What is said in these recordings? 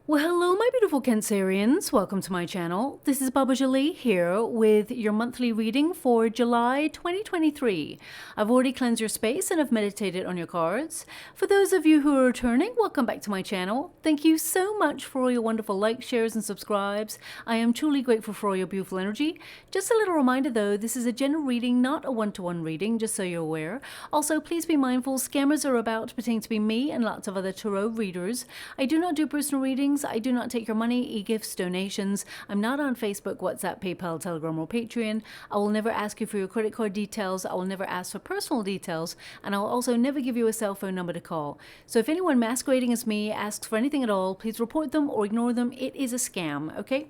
Well, hello, my beautiful Cancerians. Welcome to my channel. This is Baba Jolie here with your monthly reading for July 2023. I've already cleansed your space and have meditated on your cards. For those of you who are returning, welcome back to my channel. Thank you so much for all your wonderful likes, shares, and subscribes. I am truly grateful for all your beautiful energy. Just a little reminder though, this is a general reading, not a one-to-one reading, just so you're aware. Also, please be mindful, scammers are about pretending to be me and lots of other tarot readers. I do not do personal readings. I do not take your money, e-gifts, donations. I'm not on Facebook, WhatsApp, PayPal, Telegram, or Patreon. I will never ask you for your credit card details. I will never ask for personal details. And I'll also never give you a cell phone number to call. So if anyone masquerading as me asks for anything at all, please report them or ignore them. It is a scam, okay?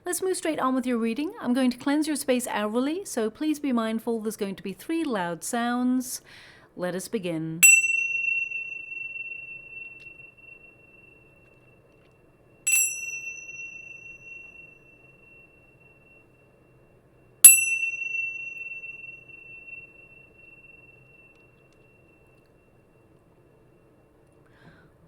Let's move straight on with your reading. I'm going to cleanse your space hourly, so please be mindful. There's going to be 3 loud sounds. Let us begin.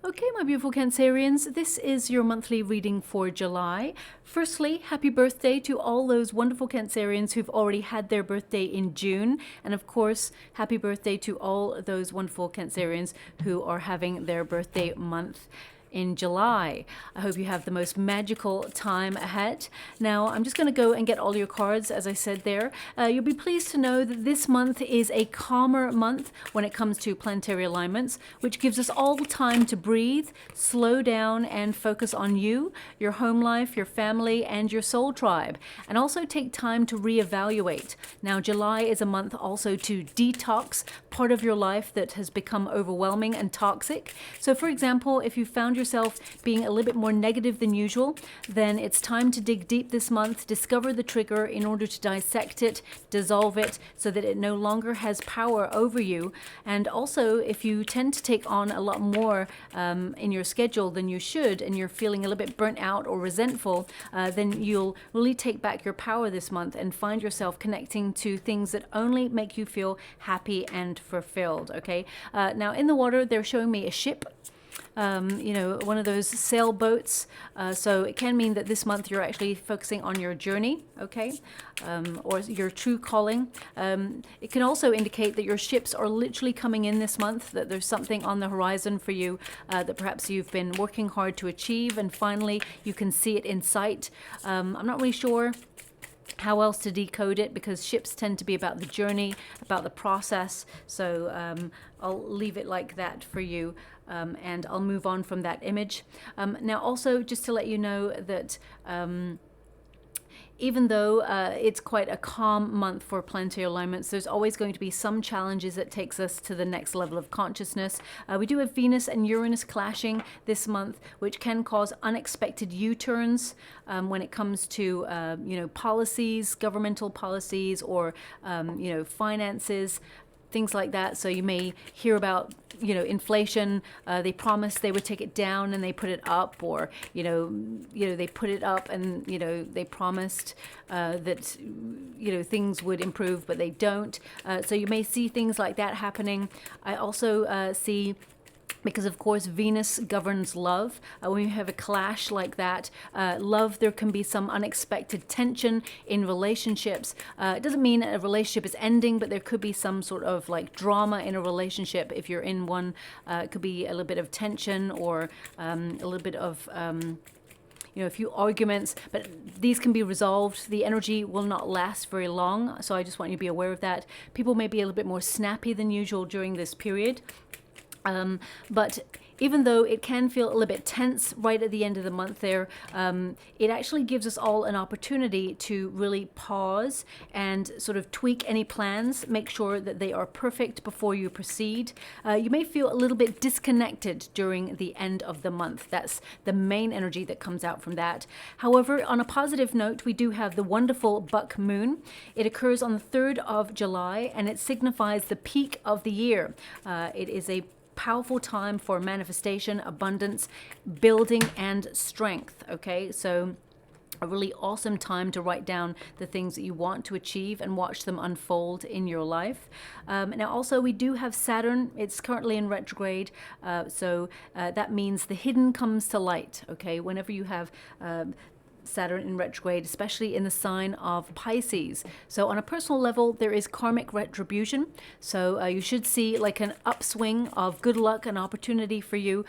Okay, my beautiful Cancerians, this is your monthly reading for July. Firstly, happy birthday to all those wonderful Cancerians who've already had their birthday in June. And of course, happy birthday to all those wonderful Cancerians who are having their birthday month in July. I hope you have the most magical time ahead. Now, I'm just going to go and get all your cards, as I said there. You'll be pleased to know that this month is a calmer month when it comes to planetary alignments, which gives us all the time to breathe, slow down, and focus on you, your home life, your family, and your soul tribe, and also take time to reevaluate. Now, July is a month also to detox part of your life that has become overwhelming and toxic. So, for example, if you found yourself being a little bit more negative than usual, then it's time to dig deep this month, discover the trigger in order to dissect it, dissolve it, so that it no longer has power over you. And also, if you tend to take on a lot more in your schedule than you should, and you're feeling a little bit burnt out or resentful, then you'll really take back your power this month and find yourself connecting to things that only make you feel happy and fulfilled, okay? Now, in the water, they're showing me a ship. One of those sailboats. So it can mean that this month you're actually focusing on your journey, okay, or your true calling. It can also indicate that your ships are literally coming in this month, that there's something on the horizon for you that perhaps you've been working hard to achieve, and finally you can see it in sight. I'm not really sure how else to decode it, because ships tend to be about the journey, about the process. So I'll leave it like that for you, and I'll move on from that image. Now, also, just to let you know that even though it's quite a calm month for planetary alignments, there's always going to be some challenges that takes us to the next level of consciousness. We do have Venus and Uranus clashing this month, which can cause unexpected U-turns when it comes to policies, governmental policies, or finances, things like that. So you may hear about inflation. They promised they would take it down and they put it up, or they put it up and they promised that things would improve, but they don't. So you may see things like that happening. I also see, because of course Venus governs love, when you have a clash like that, love, there can be some unexpected tension in relationships. It doesn't mean a relationship is ending, but there could be some sort of like drama in a relationship. If you're in one, it could be a little bit of tension, or a little bit of a few arguments, but these can be resolved. The energy will not last very long, so I just want you to be aware of that. People may be a little bit more snappy than usual during this period. But even though it can feel a little bit tense right at the end of the month there, it actually gives us all an opportunity to really pause and sort of tweak any plans, make sure that they are perfect before you proceed. You may feel a little bit disconnected during the end of the month. That's the main energy that comes out from that. However, on a positive note, we do have the wonderful buck moon. It occurs on the 3rd of July, and it signifies the peak of the year. It is a powerful time for manifestation, abundance, building, and strength. Okay, so a really awesome time to write down the things that you want to achieve and watch them unfold in your life. Now also we do have Saturn. It's currently in retrograde, so that means the hidden comes to light. Okay, whenever you have Saturn in retrograde, especially in the sign of Pisces. So on a personal level, there is karmic retribution. So you should see like an upswing of good luck and opportunity for you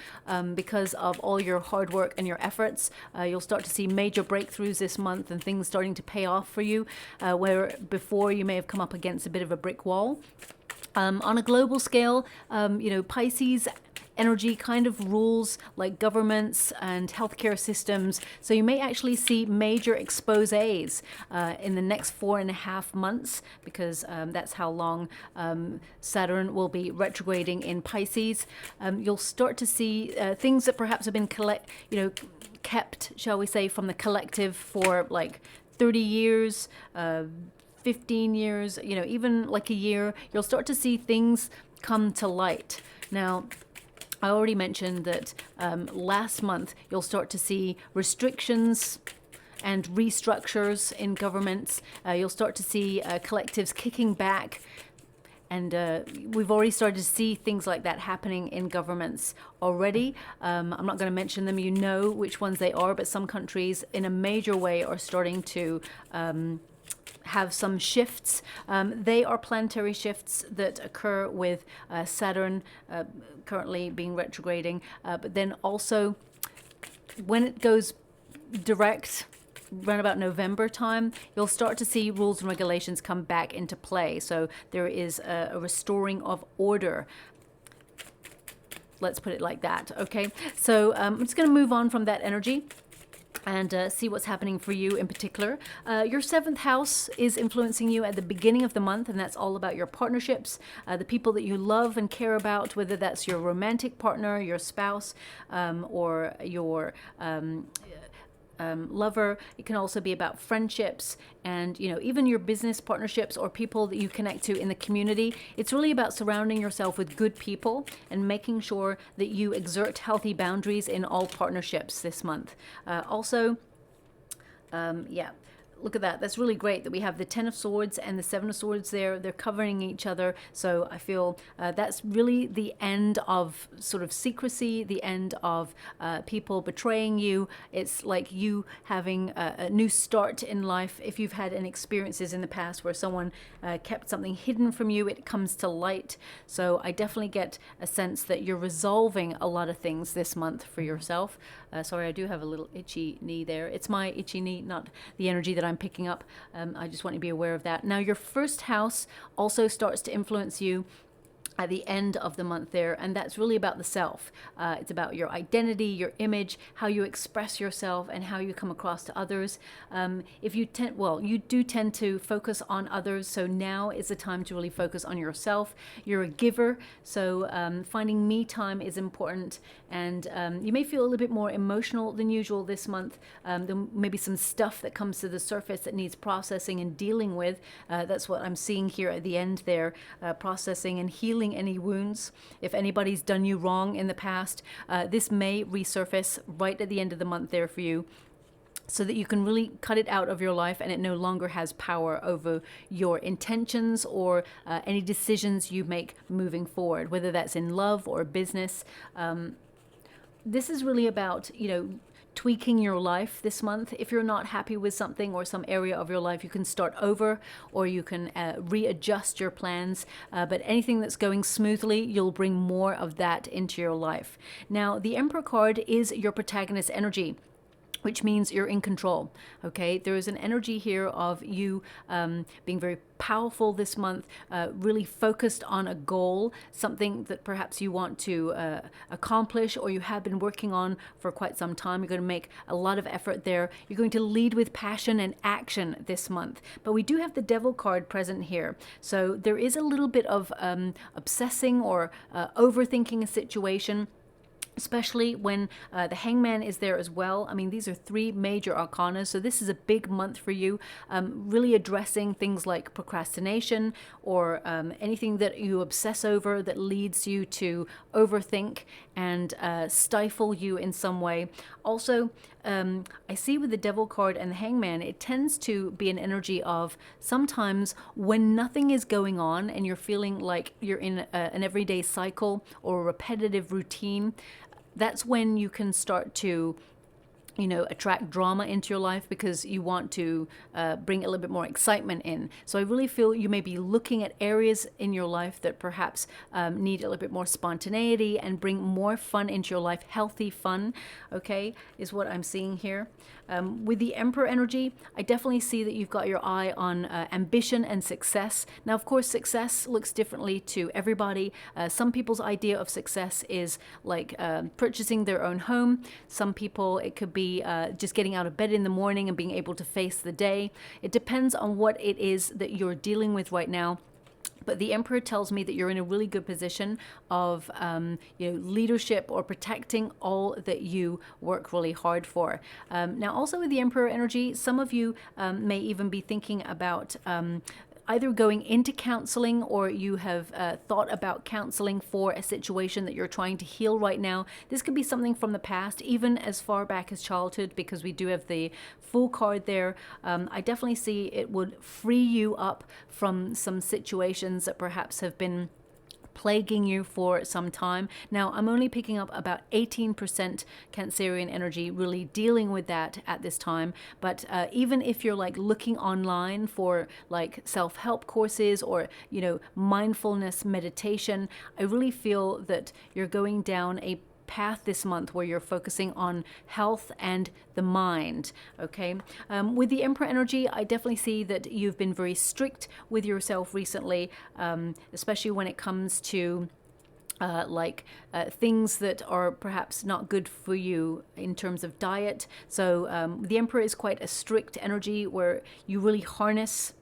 because of all your hard work and your efforts. You'll start to see major breakthroughs this month and things starting to pay off for you, where before you may have come up against a bit of a brick wall. On a global scale, Pisces energy kind of rules like governments and healthcare systems. So you may actually see major exposés in the next 4.5 months, because that's how long Saturn will be retrograding in Pisces. You'll start to see things that perhaps have been kept, shall we say, from the collective for like 30 years, 15 years, even like a year. You'll start to see things come to light. Now, I already mentioned that last month you'll start to see restrictions and restructures in governments. You'll start to see collectives kicking back. And we've already started to see things like that happening in governments already. I'm not going to mention them. You know which ones they are, but some countries in a major way are starting to have some shifts. They are planetary shifts that occur with Saturn currently being retrograding. But then also when it goes direct, around about November time, you'll start to see rules and regulations come back into play. So there is a restoring of order. Let's put it like that. Okay, so I'm just going to move on from that energy and see what's happening for you in particular. Your 7th house is influencing you at the beginning of the month, and that's all about your partnerships, the people that you love and care about, whether that's your romantic partner, your spouse, or your lover. It can also be about friendships and even your business partnerships or people that you connect to in the community. It's really about surrounding yourself with good people and making sure that you exert healthy boundaries in all partnerships this month. Look at that. That's really great that we have the 10 of Swords and the 7 of Swords there. They're covering each other. So I feel that's really the end of sort of secrecy, the end of people betraying you. It's like you having a new start in life. If you've had any experiences in the past where someone kept something hidden from you, it comes to light. So I definitely get a sense that you're resolving a lot of things this month for yourself. Sorry, I do have a little itchy knee there. It's my itchy knee, not the energy that I'm picking up. I just want you to be aware of that. Now, your 1st house also starts to influence you at the end of the month there, and that's really about the self. It's about your identity, your image, how you express yourself, and how you come across to others. You do tend to focus on others, so now is the time to really focus on yourself. You're a giver, so finding me time is important, and you may feel a little bit more emotional than usual this month. There may be some stuff that comes to the surface that needs processing and dealing with. That's what I'm seeing here at the end there, processing and healing any wounds. If anybody's done you wrong in the past, this may resurface right at the end of the month there for you, so that you can really cut it out of your life and it no longer has power over your intentions or any decisions you make moving forward, whether that's in love or business. This is really about, tweaking your life this month. If you're not happy with something or some area of your life, you can start over, or you can readjust your plans. But anything that's going smoothly, you'll bring more of that into your life. Now, the Emperor card is your protagonist energy, which means you're in control. Okay, there is an energy here of you being very powerful this month, really focused on a goal, something that perhaps you want to accomplish or you have been working on for quite some time. You're going to make a lot of effort there. You're going to lead with passion and action this month. But we do have the Devil card present here. So there is a little bit of obsessing or overthinking a situation, especially when the Hangman is there as well. I mean, these are 3 major arcana, so this is a big month for you, really addressing things like procrastination or anything that you obsess over that leads you to overthink and stifle you in some way. Also, I see with the Devil card and the Hangman, it tends to be an energy of sometimes when nothing is going on and you're feeling like you're in an everyday cycle or a repetitive routine, that's when you can start to attract drama into your life because you want to bring a little bit more excitement in. So I really feel you may be looking at areas in your life that perhaps need a little bit more spontaneity and bring more fun into your life. Healthy fun, okay, is what I'm seeing here. With the Emperor energy, I definitely see that you've got your eye on ambition and success. Now, of course, success looks differently to everybody. Some people's idea of success is like purchasing their own home. Some people, it could be just getting out of bed in the morning and being able to face the day. It depends on what it is that you're dealing with right now. But the Emperor tells me that you're in a really good position of leadership or protecting all that you work really hard for. Now, also with the Emperor energy, some of you may even be thinking about either going into counseling, or you have thought about counseling for a situation that you're trying to heal right now. This could be something from the past, even as far back as childhood, because we do have the Fool card there. I definitely see it would free you up from some situations that perhaps have been plaguing you for some time. Now, I'm only picking up about 18% Cancerian energy really dealing with that at this time. But even if you're like looking online for like self-help courses or, mindfulness meditation, I really feel that you're going down a path this month where you're focusing on health and the mind. Okay, with the Emperor energy, I definitely see that you've been very strict with yourself recently, especially when it comes to things that are perhaps not good for you in terms of diet. So the Emperor is quite a strict energy where you really harness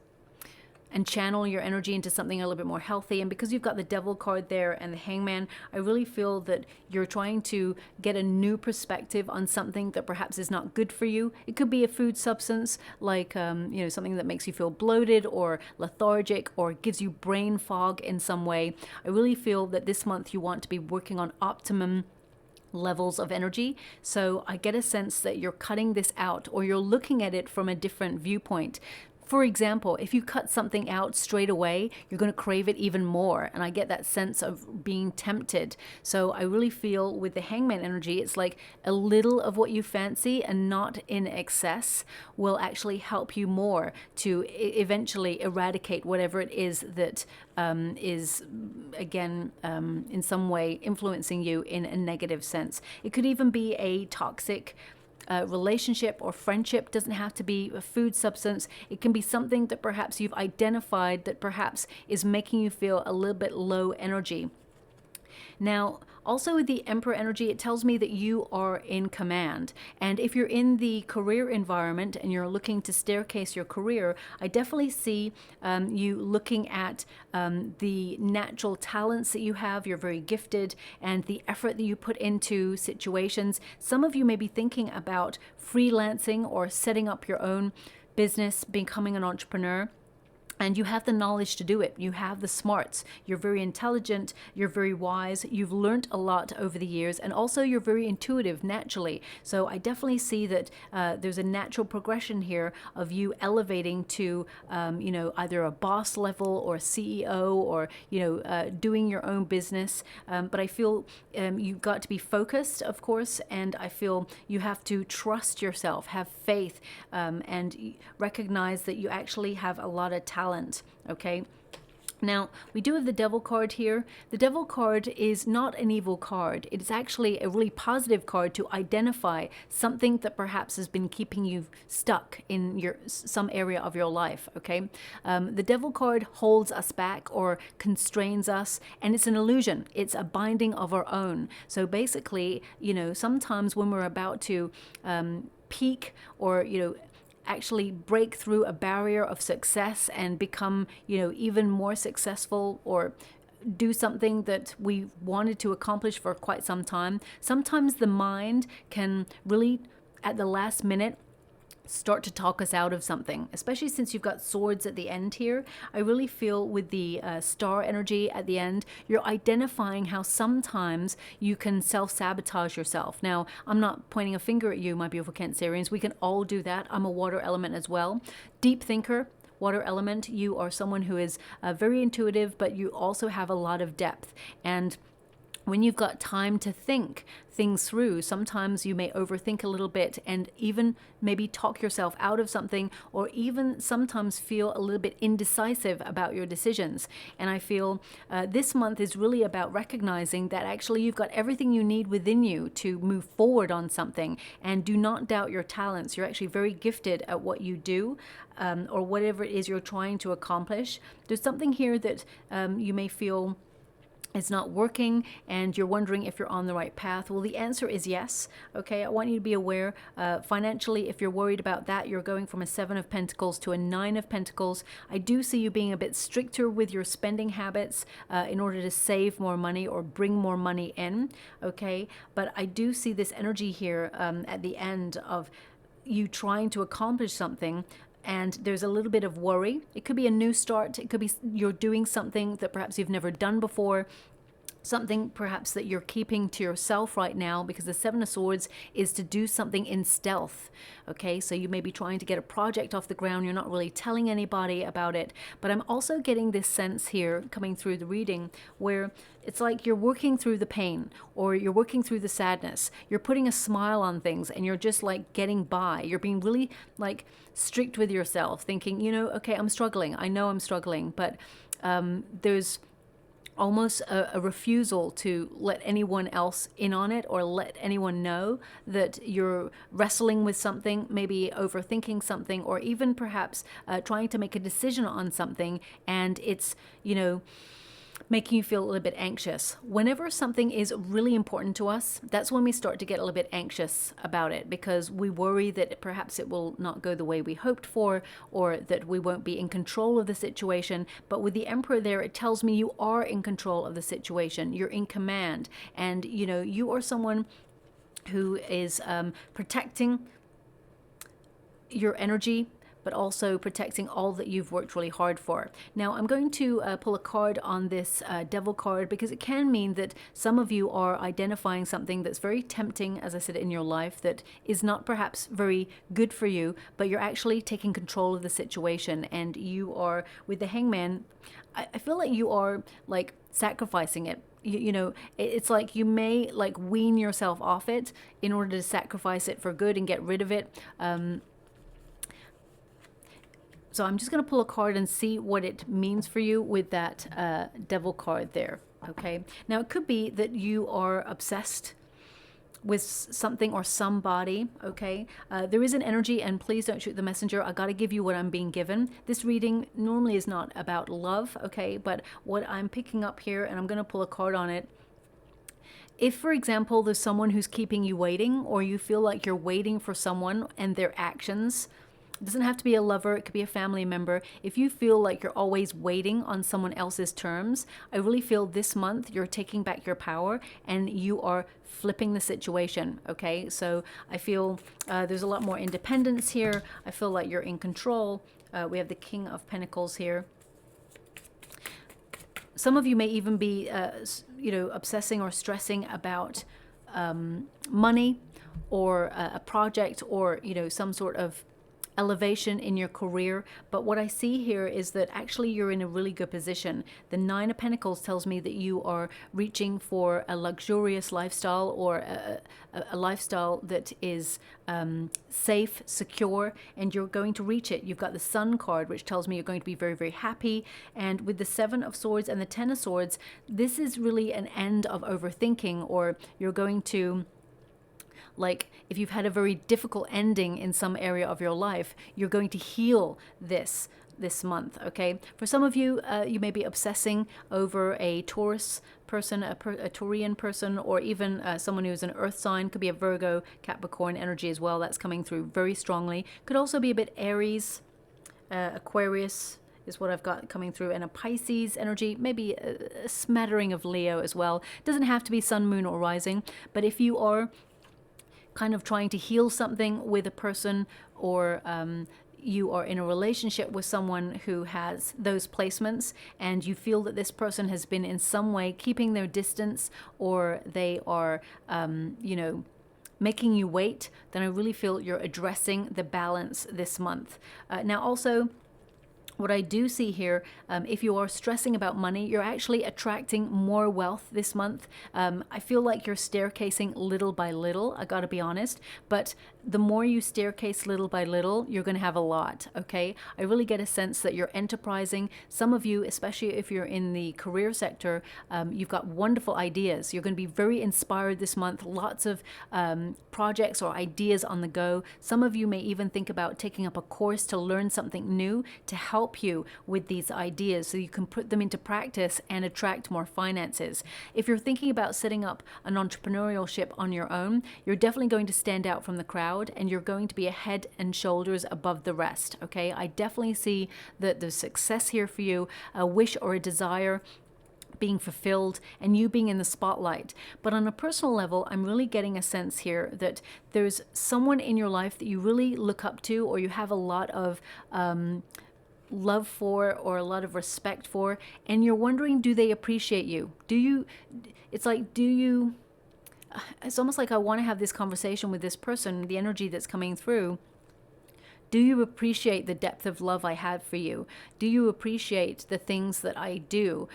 and channel your energy into something a little bit more healthy. And because you've got the Devil card there and the Hangman, I really feel that you're trying to get a new perspective on something that perhaps is not good for you. It could be a food substance, like something that makes you feel bloated or lethargic or gives you brain fog in some way. I really feel that this month you want to be working on optimum levels of energy. So I get a sense that you're cutting this out, or you're looking at it from a different viewpoint. For example, if you cut something out straight away, you're going to crave it even more. And I get that sense of being tempted. So I really feel with the Hangman energy, it's like a little of what you fancy and not in excess will actually help you more to eventually eradicate whatever it is that is, again, in some way influencing you in a negative sense. It could even be a toxic relationship or friendship. Doesn't have to be a food substance. It can be something that perhaps you've identified that perhaps is making you feel a little bit low energy. Now, also with the Emperor energy, it tells me that you are in command. And if you're in the career environment and you're looking to staircase your career, I definitely see you looking at the natural talents that you have. You're very gifted, and the effort that you put into situations. Some of you may be thinking about freelancing or setting up your own business, becoming an entrepreneur. And you have the knowledge to do it. You have the smarts. You're very intelligent. You're very wise. You've learned a lot over the years. And also you're very intuitive naturally. So I definitely see that there's a natural progression here of you elevating to, either a boss level or CEO or, doing your own business. But I feel you've got to be focused, of course. And I feel you have to trust yourself, have faith, and recognize that you actually have a lot of talent. Okay, now we do have the Devil card here. The Devil card is not an evil card. It is actually a really positive card to identify something that perhaps has been keeping you stuck in some area of your life. Okay, the Devil card holds us back or constrains us, and it's an illusion. It's a binding of our own. So basically, sometimes when we're about to peak or actually break through a barrier of success and become, even more successful or do something that we wanted to accomplish for quite some time. Sometimes the mind can really, at the last minute, start to talk us out of something, especially since you've got swords at the end here. I really feel with the star energy at the end, you're identifying how sometimes you can self-sabotage yourself. Now, I'm not pointing a finger at you, my beautiful Cancerians. We can all do that. I'm a water element as well. Deep thinker, water element. You are someone who is very intuitive, but you also have a lot of depth. And when you've got time to think things through, sometimes you may overthink a little bit and even maybe talk yourself out of something, or even sometimes feel a little bit indecisive about your decisions. And I feel this month is really about recognizing that actually you've got everything you need within you to move forward on something, and do not doubt your talents. You're actually very gifted at what you do, or whatever it is you're trying to accomplish. There's something here that you may feel it's not working and you're wondering if you're on the right path. Well, the answer is yes. Okay, I want you to be aware financially, if you're worried about that, you're going from a 7 of Pentacles to a 9 of Pentacles. I do see you being a bit stricter with your spending habits in order to save more money or bring more money in. Okay, but I do see this energy here at the end of you trying to accomplish something, and there's a little bit of worry. It could be a new start. It could be you're doing something that perhaps you've never done before, something perhaps that you're keeping to yourself right now, because the 7 of Swords is to do something in stealth. Okay, so you may be trying to get a project off the ground. You're not really telling anybody about it. But I'm also getting this sense here coming through the reading where it's like you're working through the pain, or you're working through the sadness. You're putting a smile on things and you're just like getting by. You're being really like strict with yourself, thinking, you know, okay, I'm struggling. I know I'm struggling, but there's almost a refusal to let anyone else in on it, or let anyone know that you're wrestling with something, maybe overthinking something, or even perhaps trying to make a decision on something, and it's, you know, making you feel a little bit anxious. Whenever something is really important to us, that's when we start to get a little bit anxious about it, because we worry that perhaps it will not go the way we hoped for, or that we won't be in control of the situation. But with the Emperor there, it tells me you are in control of the situation. You're in command, and you know, you are someone who is protecting your energy, but also protecting all that you've worked really hard for. Now, I'm going to pull a card on this Devil card, because it can mean that some of you are identifying something that's very tempting, as I said, in your life, that is not perhaps very good for you, but you're actually taking control of the situation, and you are, with the Hangman, I feel like you are like sacrificing it. You know, it's like you may like wean yourself off it in order to sacrifice it for good and get rid of it. So I'm just going to pull a card and see what it means for you with that Devil card there. Okay. Now, it could be that you are obsessed with something or somebody. Okay. There is an energy, and please don't shoot the messenger. I got to give you what I'm being given. This reading normally is not about love. Okay. But what I'm picking up here, and I'm going to pull a card on it. If, for example, there's someone who's keeping you waiting, or you feel like you're waiting for someone and their actions, it doesn't have to be a lover, it could be a family member. If you feel like you're always waiting on someone else's terms, I really feel this month you're taking back your power and you are flipping the situation, okay? So I feel there's a lot more independence here. I feel like you're in control. We have the King of Pentacles here. Some of you may even be, you know, obsessing or stressing about money, or a project, or, you know, some sort of elevation in your career. But what I see here is that actually you're in a really good position. The 9 of Pentacles tells me that you are reaching for a luxurious lifestyle, or a lifestyle that is safe, secure, and you're going to reach it. You've got the Sun card, which tells me you're going to be very, very happy. And with the 7 of Swords and the 10 of Swords, this is really an end of overthinking, or you're going to, like, if you've had a very difficult ending in some area of your life, you're going to heal this month, okay? For some of you, you may be obsessing over a Taurus person, a Taurian person, or even someone who's an earth sign. Could be a Virgo, Capricorn energy as well. That's coming through very strongly. Could also be a bit Aries, Aquarius is what I've got coming through, and a Pisces energy, maybe a smattering of Leo as well. Doesn't have to be sun, moon, or rising, but if you are kind of trying to heal something with a person, or you are in a relationship with someone who has those placements and you feel that this person has been in some way keeping their distance, or they are, making you wait, then I really feel you're addressing the balance this month. Now also, what I do see here, if you are stressing about money, you're actually attracting more wealth this month. I feel like you're staircasing little by little, I gotta be honest, but the more you staircase little by little, you're gonna have a lot, okay? I really get a sense that you're enterprising. Some of you, especially if you're in the career sector, you've got wonderful ideas. You're gonna be very inspired this month, lots of projects or ideas on the go. Some of you may even think about taking up a course to learn something new to help you with these ideas so you can put them into practice and attract more finances. If you're thinking about setting up an entrepreneurship on your own, you're definitely going to stand out from the crowd and you're going to be a head and shoulders above the rest, okay? I definitely see that there's success here for you, a wish or a desire being fulfilled and you being in the spotlight. But on a personal level, I'm really getting a sense here that there's someone in your life that you really look up to, or you have a lot of love for, or a lot of respect for, and you're wondering, do they appreciate you? It's almost like I want to have this conversation with this person, the energy that's coming through. Do you appreciate the depth of love I have for you? Do you appreciate the things that I do?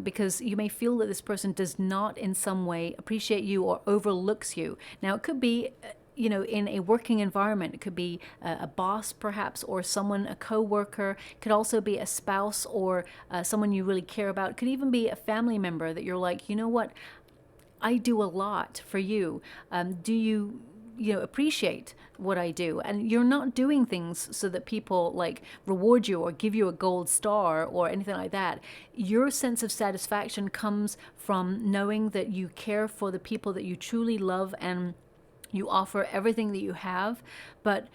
Because you may feel that this person does not in some way appreciate you or overlooks you. Now, it could be in a working environment. It could be a boss perhaps, or someone, a co-worker. It could also be a spouse, or someone you really care about. It could even be a family member that you're like, you know what, I do a lot for you. Do you appreciate what I do? And you're not doing things so that people like reward you or give you a gold star or anything like that. Your sense of satisfaction comes from knowing that you care for the people that you truly love, and you offer everything that you have. But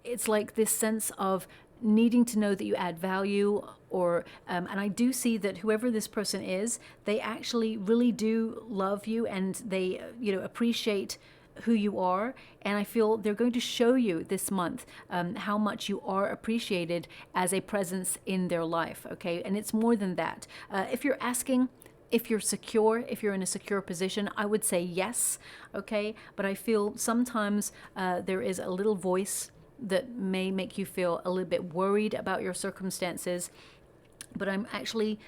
it's like this sense of needing to know that you add value, or and I do see that whoever this person is, they actually really do love you, and they appreciate who you are, and I feel they're going to show you this month how much you are appreciated as a presence in their life, okay? And it's more than that. If you're asking if you're secure, if you're in a secure position, I would say yes, okay? But I feel sometimes there is a little voice that may make you feel a little bit worried about your circumstances. But I'm actually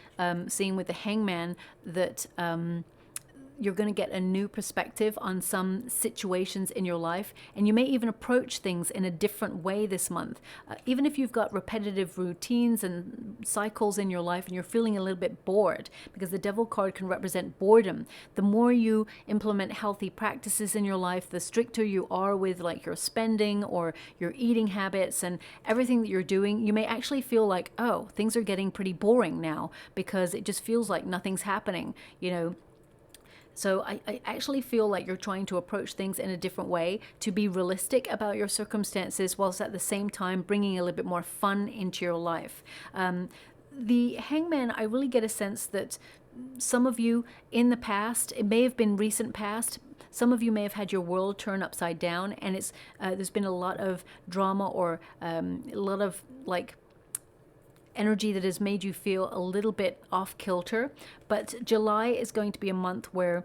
seeing with the Hangman that you're going to get a new perspective on some situations in your life, and you may even approach things in a different way this month. Even if you've got repetitive routines and cycles in your life and you're feeling a little bit bored, because the Devil card can represent boredom, the more you implement healthy practices in your life, the stricter you are with like your spending or your eating habits and everything that you're doing, you may actually feel like, oh, things are getting pretty boring now because it just feels like nothing's happening, So I actually feel like you're trying to approach things in a different way, to be realistic about your circumstances, whilst at the same time bringing a little bit more fun into your life. The Hangman, I really get a sense that some of you in the past, it may have been recent past, some of you may have had your world turn upside down, and it's there's been a lot of drama or a lot of like energy that has made you feel a little bit off kilter. But July is going to be a month where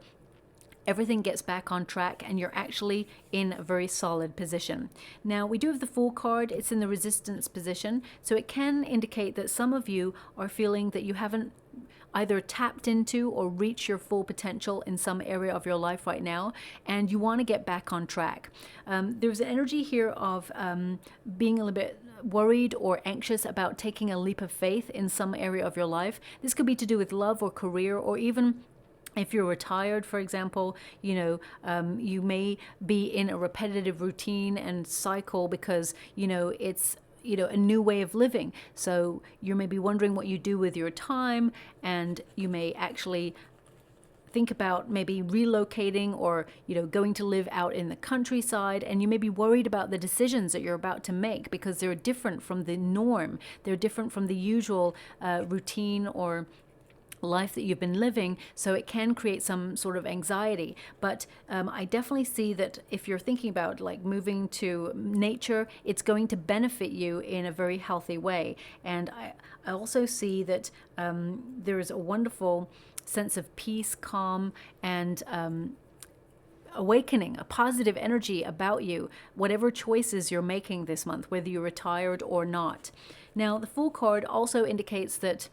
everything gets back on track and you're actually in a very solid position. Now, we do have the Fool card. It's in the resistance position, so it can indicate that some of you are feeling that you haven't either tapped into or reached your full potential in some area of your life right now, and you want to get back on track. There's an energy here of being a little bit worried or anxious about taking a leap of faith in some area of your life. This could be to do with love or career, or even if you're retired, for example, you may be in a repetitive routine and cycle because, it's a new way of living. So you may be wondering what you do with your time, and you may actually think about maybe relocating or going to live out in the countryside, and you may be worried about the decisions that you're about to make because they're different from the norm. They're different from the usual routine or life that you've been living, so it can create some sort of anxiety. But I definitely see that if you're thinking about like moving to nature, it's going to benefit you in a very healthy way. And I also see that there is a wonderful sense of peace, calm, and awakening, a positive energy about you, whatever choices you're making this month, whether you're retired or not. Now, the Fool card also indicates that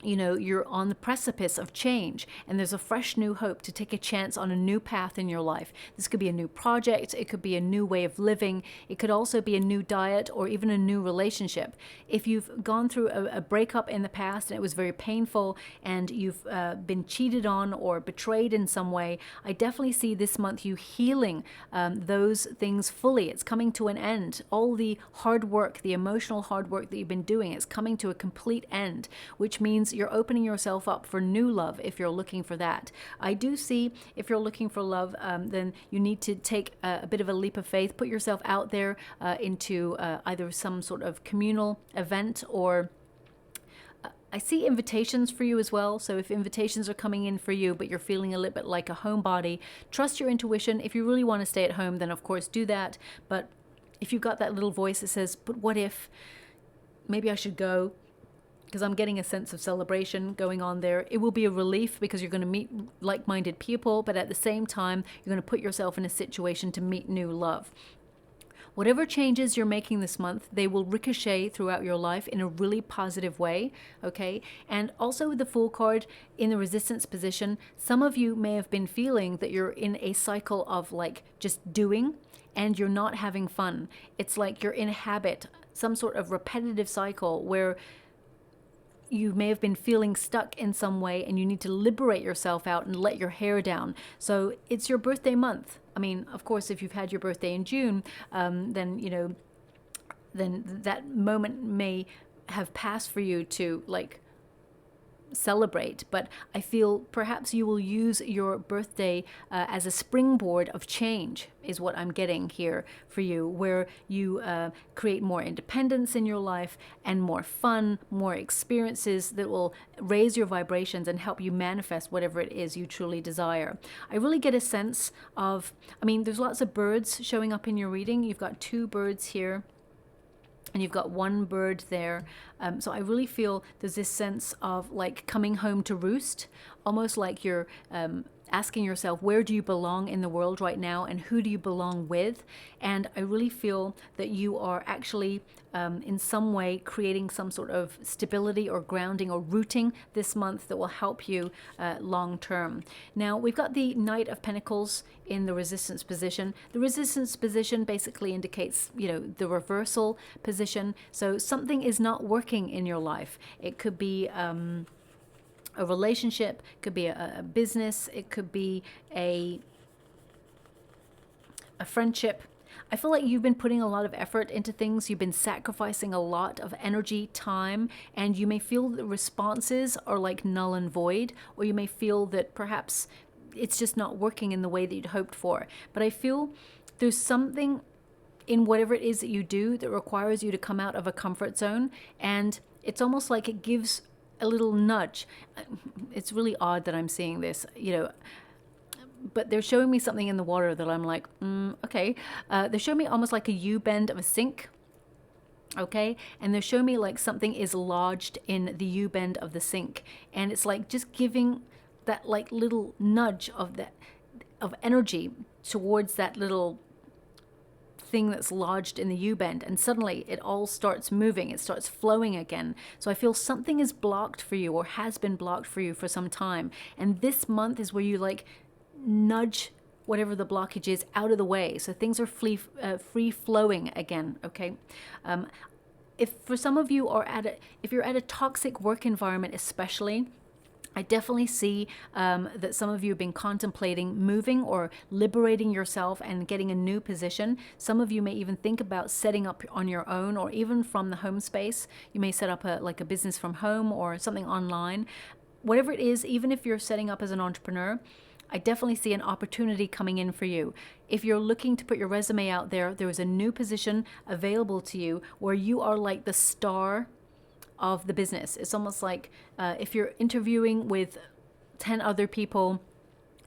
you're on the precipice of change, and there's a fresh new hope to take a chance on a new path in your life. This could be a new project, it could be a new way of living, it could also be a new diet or even a new relationship. If you've gone through a breakup in the past and it was very painful, and you've been cheated on or betrayed in some way, I definitely see this month you healing those things fully. It's coming to an end. All the hard work, the emotional hard work that you've been doing, it's coming to a complete end, which means you're opening yourself up for new love if you're looking for that. I do see if you're looking for love, then you need to take a bit of a leap of faith, put yourself out there into either some sort of communal event, or I see invitations for you as well. So if invitations are coming in for you, but you're feeling a little bit like a homebody, trust your intuition. If you really want to stay at home, then of course do that. But if you've got that little voice that says, but what if, maybe I should go, because I'm getting a sense of celebration going on there. It will be a relief because you're going to meet like-minded people, but at the same time, you're going to put yourself in a situation to meet new love. Whatever changes you're making this month, they will ricochet throughout your life in a really positive way, okay? And also with the Fool card in the resistance position, some of you may have been feeling that you're in a cycle of like just doing, and you're not having fun. It's like you're in a habit, some sort of repetitive cycle where you may have been feeling stuck in some way, and you need to liberate yourself out and let your hair down. So it's your birthday month. I mean, of course, if you've had your birthday in June, then that moment may have passed for you to like celebrate, but I feel perhaps you will use your birthday as a springboard of change, is what I'm getting here for you, where you create more independence in your life and more fun, more experiences that will raise your vibrations and help you manifest whatever it is you truly desire. I really get a sense of, I mean, there's lots of birds showing up in your reading. You've got 2 birds here, and you've got 1 bird there. So I really feel there's this sense of like coming home to roost, almost like you're asking yourself, where do you belong in the world right now, and who do you belong with? And I really feel that you are actually in some way creating some sort of stability or grounding or rooting this month that will help you long term. Now we've got the Knight of Pentacles in the resistance position. The resistance position basically indicates, the reversal position. So something is not working in your life. It could be a relationship, could be a business, it could be a friendship. I feel like you've been putting a lot of effort into things, you've been sacrificing a lot of energy, time, and you may feel the responses are like null and void, or you may feel that perhaps it's just not working in the way that you'd hoped for. But I feel there's something in whatever it is that you do that requires you to come out of a comfort zone, and it's almost like it gives a little nudge. It's really odd that I'm seeing this, but they're showing me something in the water that I'm like, okay. They're showing me almost like a U-bend of a sink, okay? And they're showing me like something is lodged in the U-bend of the sink, and it's like just giving that like little nudge of energy towards that little thing that's lodged in the U-bend, and suddenly it all starts moving, it starts flowing again. So I feel something is blocked for you, or has been blocked for you for some time, and this month is where you like nudge whatever the blockage is out of the way, so things are free flowing again, okay? If for some of you are if you're at a toxic work environment especially, I definitely see that some of you have been contemplating moving or liberating yourself and getting a new position. Some of you may even think about setting up on your own, or even from the home space. You may set up a business from home or something online. Whatever it is, even if you're setting up as an entrepreneur, I definitely see an opportunity coming in for you. If you're looking to put your resume out there, there is a new position available to you where you are like the star of the business. It's almost like if you're interviewing with 10 other people,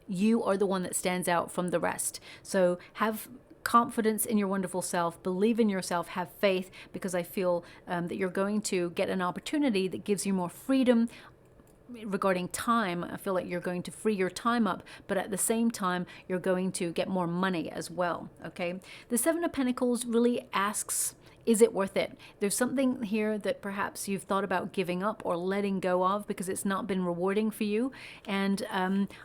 you are the one that stands out from the rest. So have confidence in your wonderful self, believe in yourself, have faith, because I feel that you're going to get an opportunity that gives you more freedom regarding time. I feel like you're going to free your time up, but at the same time, you're going to get more money as well, okay? The Seven of Pentacles really asks, is it worth it? There's something here that perhaps you've thought about giving up or letting go of because it's not been rewarding for you. And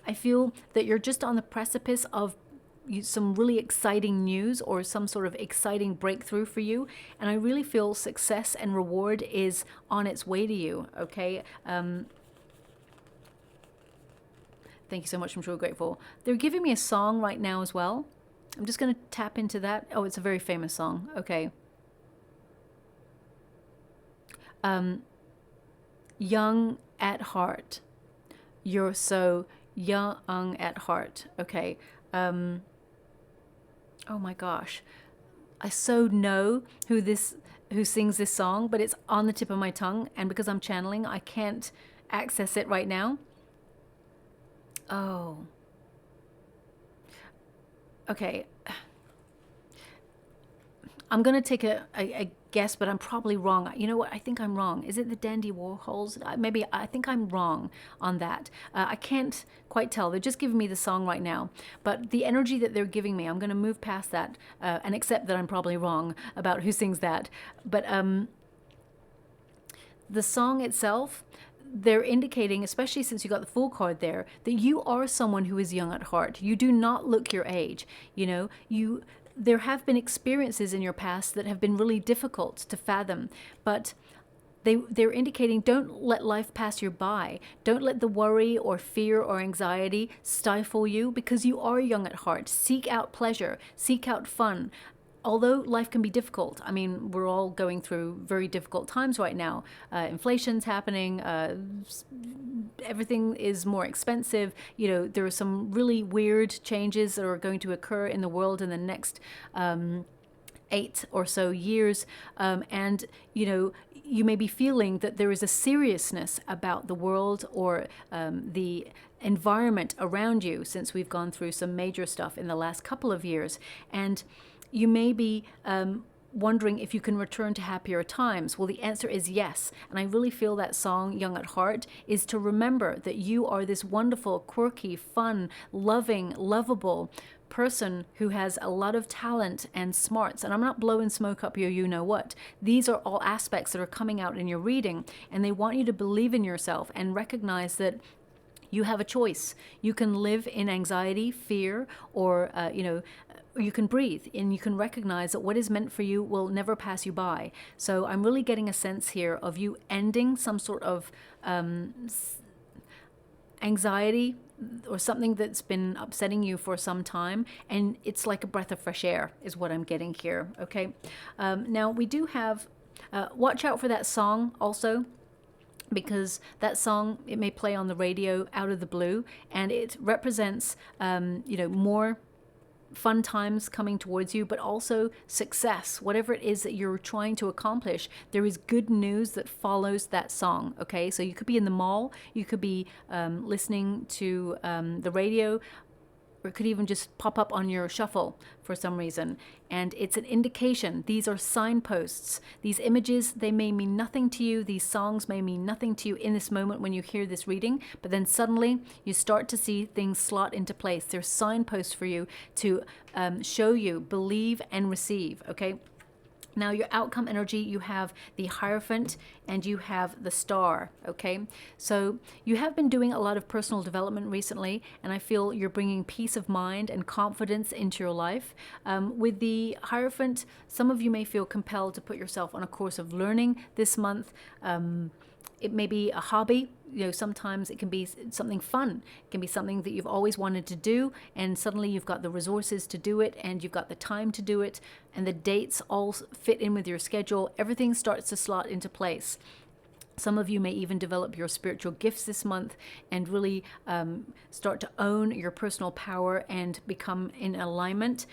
I feel that you're just on the precipice of some really exciting news or some sort of exciting breakthrough for you. And I really feel success and reward is on its way to you, okay? Thank you so much. I'm sure grateful. They're giving me a song right now as well. I'm just going to tap into that. Oh, it's a very famous song. Okay. Young at heart. You're so young at heart. Okay. Oh my gosh. I so know who sings this song, but it's on the tip of my tongue. And because I'm channeling, I can't access it right now. Oh. Okay. I'm going to take a guess, but I'm probably wrong. You know what? I think I'm wrong. Is it the Dandy Warhols? Maybe. I think I'm wrong on that. I can't quite tell. They're just giving me the song right now. But the energy that they're giving me, I'm going to move past that and accept that I'm probably wrong about who sings that. But the song itself, they're indicating, especially since you got the Fool card there, that you are someone who is young at heart. You do not look your age. You know, there have been experiences in your past that have been really difficult to fathom, but they're indicating, don't let life pass you by. Don't let the worry or fear or anxiety stifle you, because you are young at heart. Seek out pleasure, seek out fun. Although life can be difficult, I mean, we're all going through very difficult times right now. Inflation's happening, everything is more expensive. You know, there are some really weird changes that are going to occur in the world in the next 8 or so years. And, you know, you may be feeling that there is a seriousness about the world or the environment around you, since we've gone through some major stuff in the last couple of years. And you may be wondering if you can return to happier times. Well, the answer is yes. And I really feel that song, Young at Heart, is to remember that you are this wonderful, quirky, fun, loving, lovable person who has a lot of talent and smarts. And I'm not blowing smoke up your you-know-what. These are all aspects that are coming out in your reading. And they want you to believe in yourself and recognize that you have a choice. You can live in anxiety, fear, or, you can breathe, and you can recognize that what is meant for you will never pass you by. So I'm really getting a sense here of you ending some sort of anxiety or something that's been upsetting you for some time, and it's like a breath of fresh air is what I'm getting here, okay? Now, we do have, watch out for that song also, because that song, it may play on the radio out of the blue, and it represents, more fun times coming towards you, but also success. Whatever it is that you're trying to accomplish, there is good news that follows that song, okay? So you could be in the mall, you could be listening to the radio, or it could even just pop up on your shuffle for some reason. And it's an indication. These are signposts. These images, they may mean nothing to you. These songs may mean nothing to you in this moment when you hear this reading. But then suddenly you start to see things slot into place. They're signposts for you to show you, believe and receive, okay? Now, your outcome energy, you have the Hierophant and you have the Star, okay? So you have been doing a lot of personal development recently, and I feel you're bringing peace of mind and confidence into your life. With the Hierophant, some of you may feel compelled to put yourself on a course of learning this month. It may be a hobby. You know, sometimes it can be something fun. It can be something that you've always wanted to do, and suddenly you've got the resources to do it, and you've got the time to do it, and the dates all fit in with your schedule. Everything starts to slot into place. Some of you may even develop your spiritual gifts this month and really start to own your personal power and become in alignment.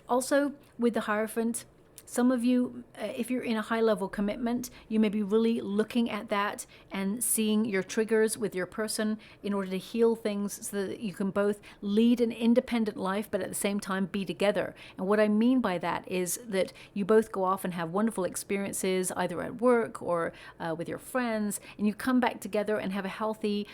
Also, with the Hierophant, Some of you, if you're in a high level commitment, you may be really looking at that and seeing your triggers with your person in order to heal things so that you can both lead an independent life but at the same time be together. And what I mean by that is that you both go off and have wonderful experiences either at work or with your friends, and you come back together and have a healthy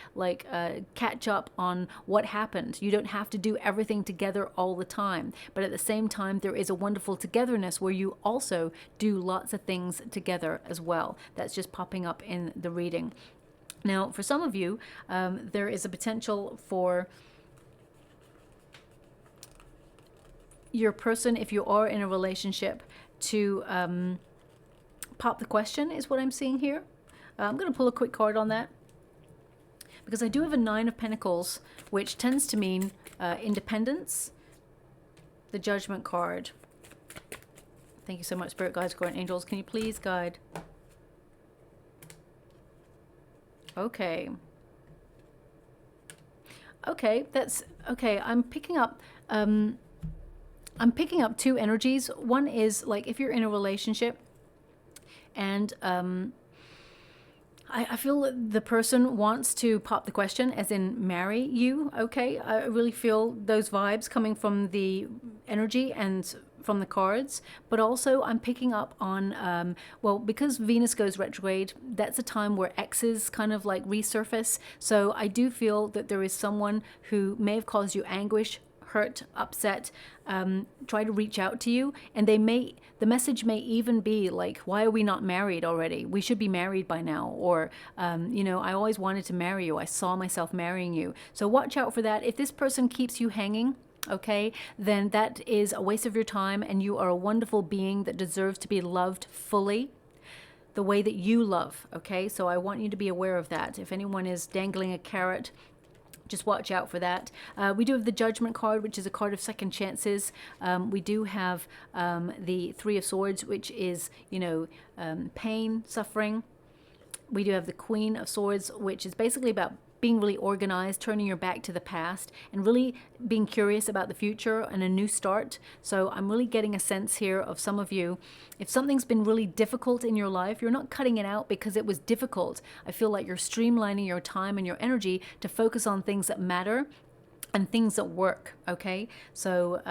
catch up on what happened. You don't have to do everything together all the time, but at the same time there is a wonderful togetherness where you also do lots of things together as well. That's just popping up in the reading. Now, for some of you, there is a potential for your person, if you are in a relationship, to pop the question, is what I'm seeing here. I'm going to pull a quick card on that, because I do have a 9 of Pentacles, which tends to mean independence. The Judgment card. Thank you so much, Spirit Guides, Guardian Angels. Can you please guide? Okay. Okay, that's okay. I'm picking up 2 energies. One is like if you're in a relationship and I feel that the person wants to pop the question, as in marry you, okay? I really feel those vibes coming from the energy and from the cards, but also I'm picking up on, well, because Venus goes retrograde, that's a time where exes kind of like resurface. So I do feel that there is someone who may have caused you anguish, hurt, upset, try to reach out to you, and the message may even be like, why are we not married already? We should be married by now. Or, you know, I always wanted to marry you. I saw myself marrying you. So watch out for that. If this person keeps you hanging, okay, then that is a waste of your time, and you are a wonderful being that deserves to be loved fully the way that you love, okay? So I want you to be aware of that. If anyone is dangling a carrot, just watch out for that. We do have the Judgment card, which is a card of second chances. We do have the 3 of Swords, which is, you know, pain, suffering. We do have the Queen of Swords, which is basically about being really organized, turning your back to the past, and really being curious about the future and a new start. So I'm really getting a sense here of some of you. If something's been really difficult in your life, you're not cutting it out because it was difficult. I feel like you're streamlining your time and your energy to focus on things that matter and things that work, okay? So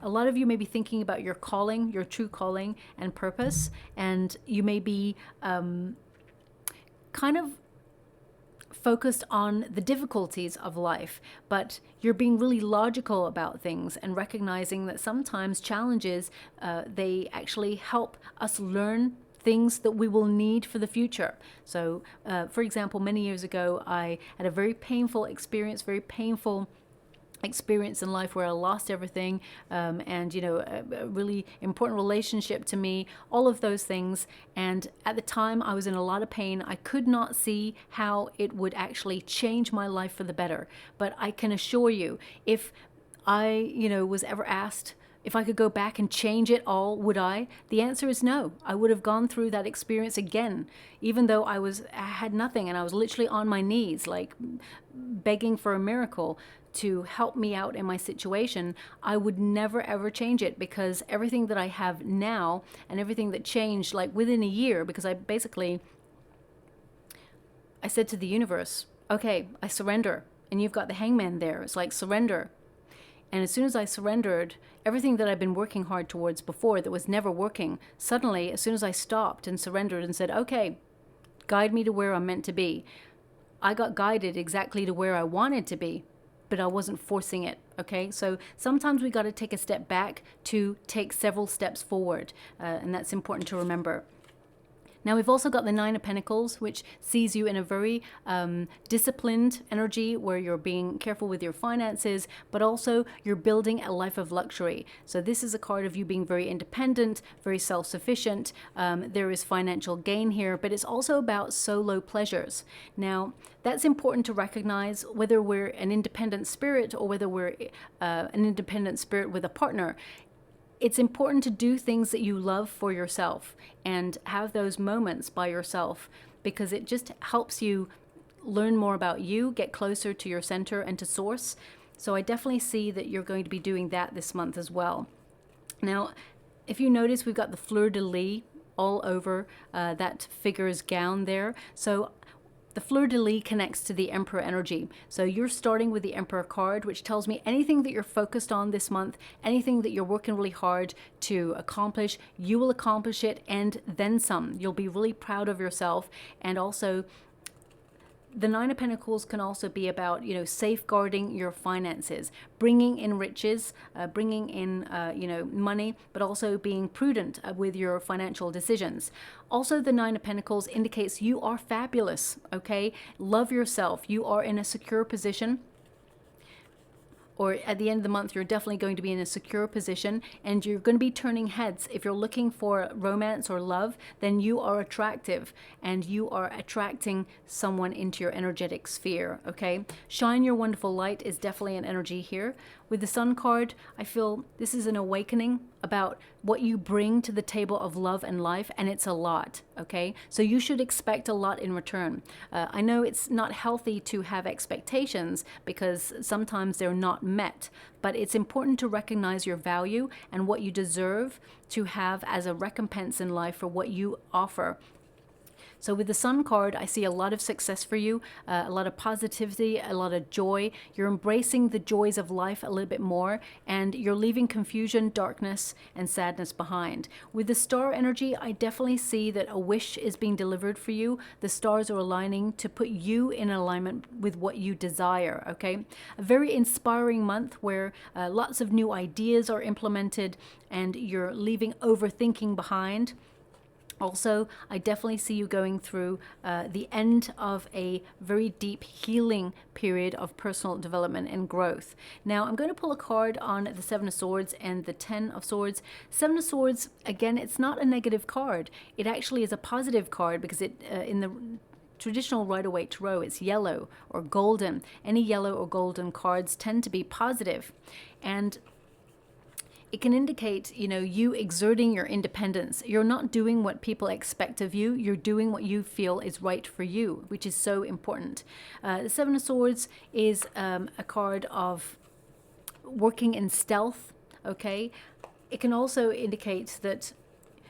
a lot of you may be thinking about your calling, your true calling and purpose, and you may be kind of focused on the difficulties of life, but you're being really logical about things and recognizing that sometimes challenges, they actually help us learn things that we will need for the future. So, for example, many years ago, I had a very painful experience in life where I lost everything, and you know, a really important relationship to me, all of those things. And at the time I was in a lot of pain. I could not see how it would actually change my life for the better. But I can assure you, if I, you know, was ever asked if I could go back and change it all, would I? The answer is no. I would have gone through that experience again, even though I had nothing and I was literally on my knees, like begging for a miracle to help me out in my situation. I would never ever change it, because everything that I have now and everything that changed like within a year, because I said to the universe, okay, I surrender. And you've got the Hangman there. It's like surrender. And as soon as I surrendered, everything that I've been working hard towards before that was never working, suddenly, as soon as I stopped and surrendered and said, okay, guide me to where I'm meant to be, I got guided exactly to where I wanted to be, but I wasn't forcing it, okay? So sometimes we got to take a step back to take several steps forward, and that's important to remember. Now we've also got the 9 of Pentacles, which sees you in a very disciplined energy where you're being careful with your finances, but also you're building a life of luxury. So this is a card of you being very independent, very self-sufficient. There is financial gain here, but it's also about solo pleasures. Now that's important to recognize, whether we're an independent spirit or whether we're an independent spirit with a partner. It's important to do things that you love for yourself and have those moments by yourself, because it just helps you learn more about you, get closer to your center and to source. So I definitely see that you're going to be doing that this month as well. Now, if you notice, we've got the fleur-de-lis all over that figure's gown there. So the fleur-de-lis connects to the Emperor energy. So you're starting with the Emperor card, which tells me anything that you're focused on this month, anything that you're working really hard to accomplish, you will accomplish it and then some. You'll be really proud of yourself. And also, the Nine of Pentacles can also be about, you know, safeguarding your finances, bringing in riches, bringing in, you know, money, but also being prudent with your financial decisions. Also, the Nine of Pentacles indicates you are fabulous, okay? Love yourself. You are in a secure position. Or at the end of the month, you're definitely going to be in a secure position and you're going to be turning heads. If you're looking for romance or love, then you are attractive and you are attracting someone into your energetic sphere, okay? Shine your wonderful light is definitely an energy here. With the Sun card, I feel this is an awakening about what you bring to the table of love and life, and it's a lot, okay? So you should expect a lot in return. I know it's not healthy to have expectations because sometimes they're not met, but it's important to recognize your value and what you deserve to have as a recompense in life for what you offer. So with the Sun card, I see a lot of success for you, a lot of positivity, a lot of joy. You're embracing the joys of life a little bit more, and you're leaving confusion, darkness, and sadness behind. With the Star energy, I definitely see that a wish is being delivered for you. The stars are aligning to put you in alignment with what you desire, okay? A very inspiring month where lots of new ideas are implemented and you're leaving overthinking behind. Also, I definitely see you going through the end of a very deep healing period of personal development and growth. Now, I'm going to pull a card on the Seven of Swords and the Ten of Swords. Seven of Swords, again, it's not a negative card. It actually is a positive card because it in the traditional Rider-Waite Tarot, it's yellow or golden. Any yellow or golden cards tend to be positive. And it can indicate, you know, you exerting your independence. You're not doing what people expect of you. You're doing what you feel is right for you, which is so important. The Seven of Swords is a card of working in stealth, okay? It can also indicate that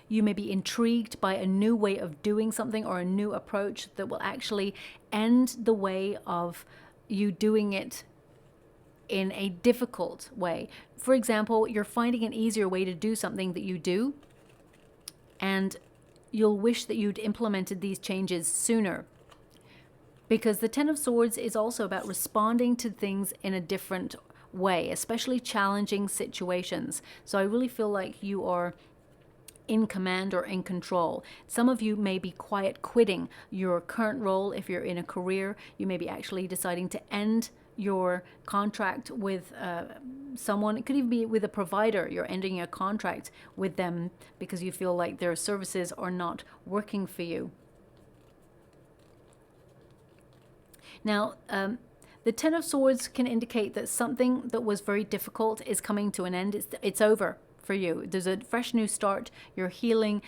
you may be intrigued by a new way of doing something or a new approach that will actually end the way of you doing it in a difficult way. For example, you're finding an easier way to do something that you do, and you'll wish that you'd implemented these changes sooner. Because the Ten of Swords is also about responding to things in a different way, especially challenging situations. So I really feel like you are in command or in control. Some of you may be quiet quitting your current role. If you're in a career, you may be actually deciding to end your contract with someone. It could even be with a provider. You're ending a contract with them because you feel like their services are not working for you. Now, the Ten of Swords can indicate that something that was very difficult is coming to an end. It's over for you. There's a fresh new start. You're healing.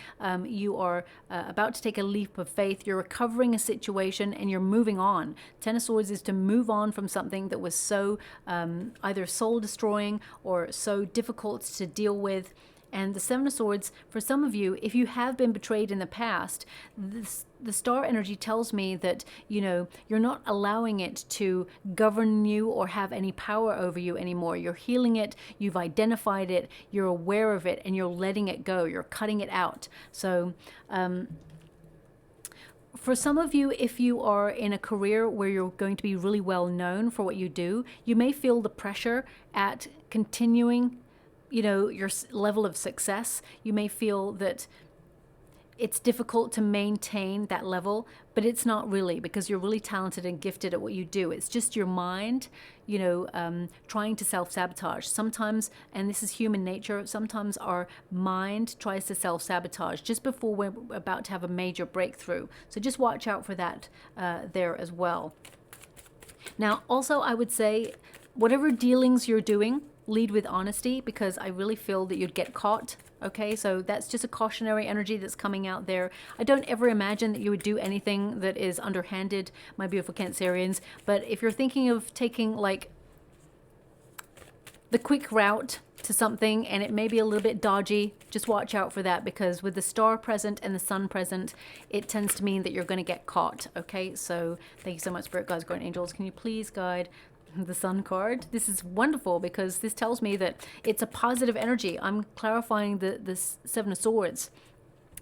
You are about to take a leap of faith. You're recovering a situation and you're moving on. Ten of Swords is to move on from something that was so either soul destroying or so difficult to deal with. And the Seven of Swords, for some of you, if you have been betrayed in the past, the Star energy tells me that, you know, you're not allowing it to govern you or have any power over you anymore. You're healing it, you've identified it, you're aware of it, and you're letting it go. You're cutting it out. So, for some of you, if you are in a career where you're going to be really well known for what you do, you may feel the pressure at continuing, you know, your level of success. You may feel that it's difficult to maintain that level, but it's not really, because you're really talented and gifted at what you do. It's just your mind, you know, trying to self-sabotage. Sometimes, and this is human nature, sometimes our mind tries to self-sabotage just before we're about to have a major breakthrough. So just watch out for that there as well. Now, also, I would say, whatever dealings you're doing, lead with honesty, because I really feel that you'd get caught. Okay, so that's just a cautionary energy that's coming out there. I don't ever imagine that you would do anything that is underhanded, my beautiful Cancerians. But if you're thinking of taking like the quick route to something, and it may be a little bit dodgy. Just watch out for that, because with the star present and the sun present, it tends to mean that you're going to get caught. Okay, so thank you so much, Spirit Guides, Guardian Angels. Can you please guide the Sun card? This is wonderful because this tells me that it's a positive energy. I'm clarifying the Seven of Swords.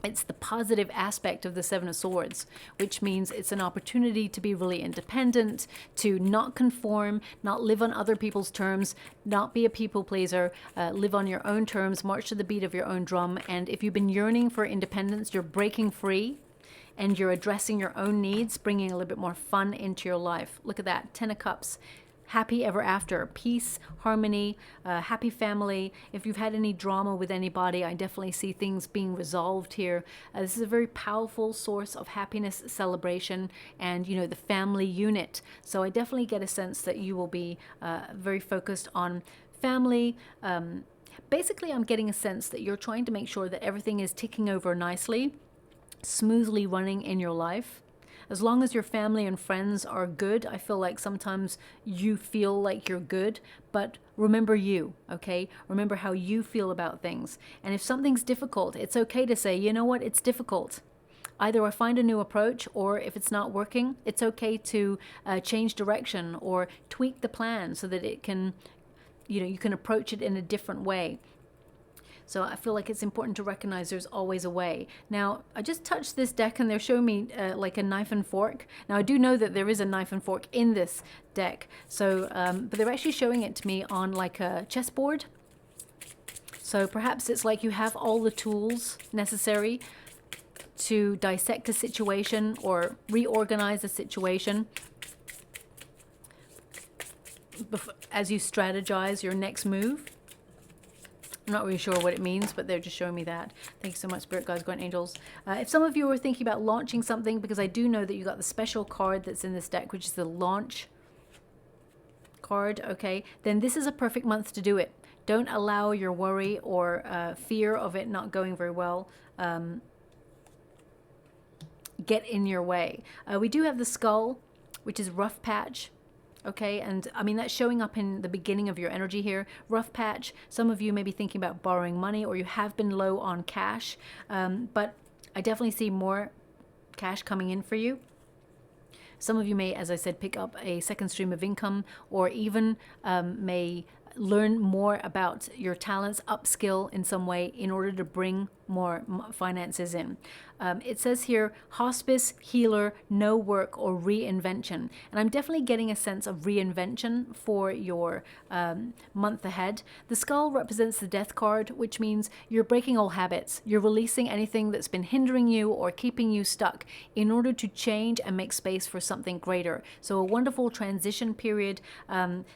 It's the positive aspect of the Seven of Swords, which means it's an opportunity to be really independent, to not conform, not live on other people's terms, not be a people pleaser, live on your own terms, march to the beat of your own drum. And if you've been yearning for independence, you're breaking free and you're addressing your own needs, bringing a little bit more fun into your life. Look at that, 10 of Cups. Happy ever after, peace, harmony, happy family. If you've had any drama with anybody, I definitely see things being resolved here. This is a very powerful source of happiness, celebration, and, you know, the family unit. So I definitely get a sense that you will be very focused on family. Basically, I'm getting a sense that you're trying to make sure that everything is ticking over nicely, smoothly running in your life. As long as your family and friends are good, I feel like sometimes you feel like you're good, but remember you, okay? Remember how you feel about things. And if something's difficult, it's okay to say, you know what, it's difficult. Either I find a new approach, or if it's not working, it's okay to change direction or tweak the plan so that it can, you know, you can approach it in a different way. So I feel like it's important to recognize there's always a way. Now, I just touched this deck and they're showing me like a knife and fork. Now, I do know that there is a knife and fork in this deck. So, but they're actually showing it to me on like a chessboard. So perhaps it's like you have all the tools necessary to dissect a situation or reorganize a situation as you strategize your next move. I'm not really sure what it means, but they're just showing me that. Thank you so much, Spirit Guides, Guardian Angels. If some of you are thinking about launching something, because I do know that you got the special card that's in this deck, which is the launch card, okay, then this is a perfect month to do it. Don't allow your worry or fear of it not going very well get in your way. We do have the skull, which is rough patch. Okay, and I mean, that's showing up in the beginning of your energy here. Rough patch. Some of you may be thinking about borrowing money, or you have been low on cash, but I definitely see more cash coming in for you. Some of you may, as I said, pick up a second stream of income, or even may learn more about your talents, upskill in some way in order to bring more finances in. It says here, hospice, healer, no work, or reinvention. And I'm definitely getting a sense of reinvention for your month ahead. The skull represents the death card, which means you're breaking all habits. You're releasing anything that's been hindering you or keeping you stuck in order to change and make space for something greater. So a wonderful transition period.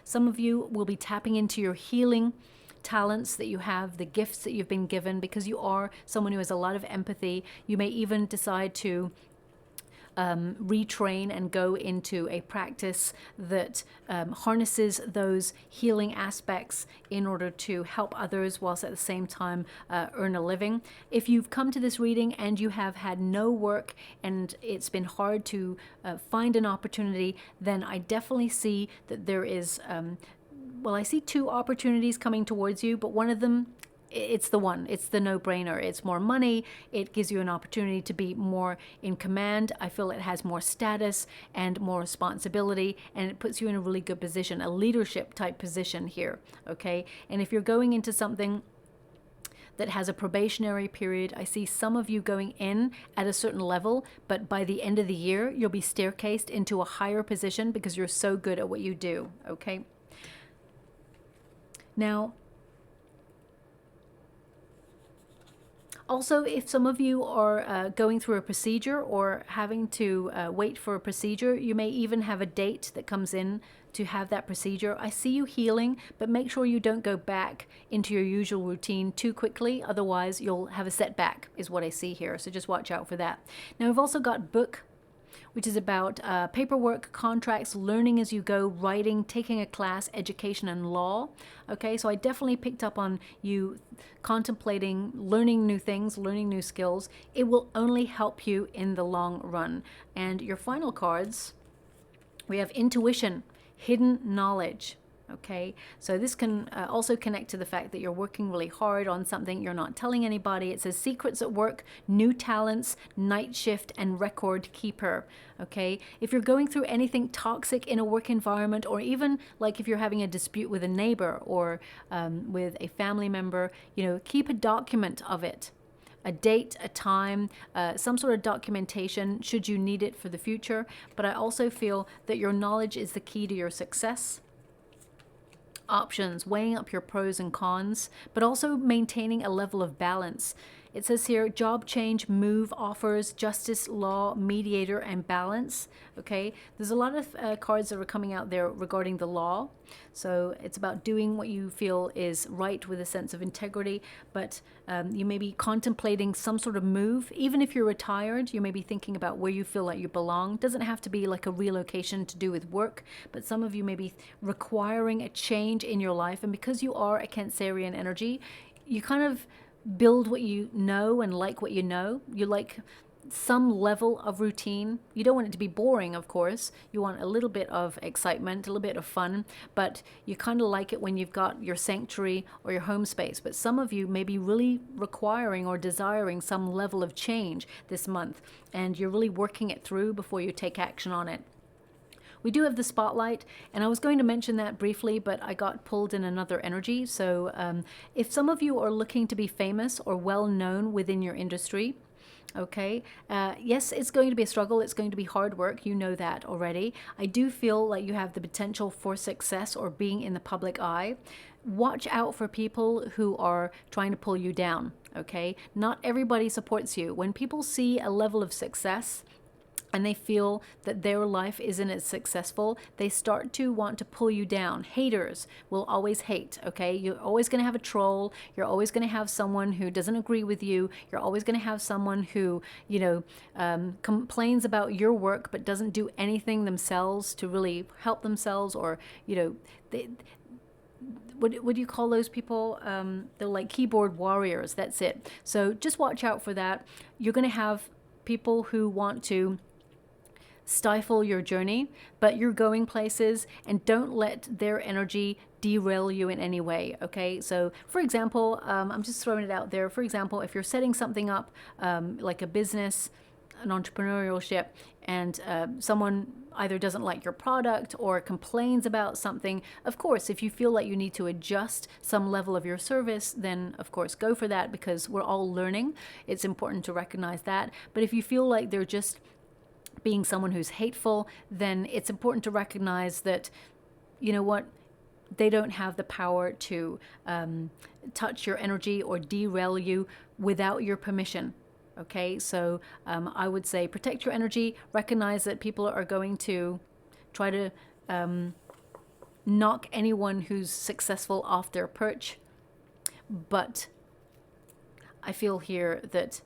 Some of you will be tapping into your healing talents that you have, the gifts that you've been given, because you are someone who has a lot of empathy. You may even decide to retrain and go into a practice that harnesses those healing aspects in order to help others whilst at the same time earn a living. If you've come to this reading and you have had no work and it's been hard to find an opportunity, then I definitely see that there is well, I see two opportunities coming towards you, but one of them, it's the no-brainer. It's more money. It gives you an opportunity to be more in command. I feel it has more status and more responsibility, and it puts you in a really good position, a leadership type position here, okay? And if you're going into something that has a probationary period, I see some of you going in at a certain level, but by the end of the year, you'll be staircased into a higher position because you're so good at what you do, okay? Now, also, if some of you are going through a procedure or having to wait for a procedure, you may even have a date that comes in to have that procedure. I see you healing, but make sure you don't go back into your usual routine too quickly. Otherwise, you'll have a setback, is what I see here. So just watch out for that. Now, we've also got book, which is about paperwork, contracts, learning as you go, writing, taking a class, education, and law. Okay, so I definitely picked up on you contemplating learning new things, learning new skills. It will only help you in the long run. And your final cards, we have intuition, hidden knowledge. Okay, so this can also connect to the fact that you're working really hard on something, you're not telling anybody. It says secrets at work, new talents, night shift, and record keeper. Okay, if you're going through anything toxic in a work environment, or even like if you're having a dispute with a neighbor or with a family member, you know, keep a document of it. A date, a time, some sort of documentation should you need it for the future. But I also feel that your knowledge is the key to your success. Options, weighing up your pros and cons, but also maintaining a level of balance. It says here, job change, move, offers, justice, law, mediator, and balance. Okay, there's a lot of cards that are coming out there regarding the law. So it's about doing what you feel is right with a sense of integrity, but you may be contemplating some sort of move. Even if you're retired, you may be thinking about where you feel like you belong. Doesn't have to be like a relocation to do with work, but some of you may be requiring a change in your life. And because you are a Cancerian energy, you kind of build what you know and like what you know. You like some level of routine. You don't want it to be boring, of course. You want a little bit of excitement, a little bit of fun, but you kind of like it when you've got your sanctuary or your home space. But some of you may be really requiring or desiring some level of change this month, and you're really working it through before you take action on it. We do have the spotlight, and I was going to mention that briefly, but I got pulled in another energy. So if some of you are looking to be famous or well known within your industry, okay, yes, it's going to be a struggle. It's going to be hard work. You know that already. I do feel like you have the potential for success or being in the public eye. Watch out for people who are trying to pull you down, okay? Not everybody supports you. When people see a level of success, and they feel that their life isn't as successful, they start to want to pull you down. Haters will always hate, okay? You're always going to have a troll. You're always going to have someone who doesn't agree with you. You're always going to have someone who, you know, complains about your work but doesn't do anything themselves to really help themselves, or, you know, what do you call those people? They're like keyboard warriors. That's it. So just watch out for that. You're going to have people who want to stifle your journey, but you're going places, and don't let their energy derail you in any way, okay? So for example, I'm just throwing it out there. For example, if you're setting something up like a business, an entrepreneurship, and someone either doesn't like your product or complains about something, of course, if you feel like you need to adjust some level of your service, then of course go for that, because we're all learning. It's important to recognize that. But if you feel like they're just being someone who's hateful, then it's important to recognize that, you know what, they don't have the power to touch your energy or derail you without your permission. Okay, so I would say protect your energy, recognize that people are going to try to knock anyone who's successful off their perch. But I feel here that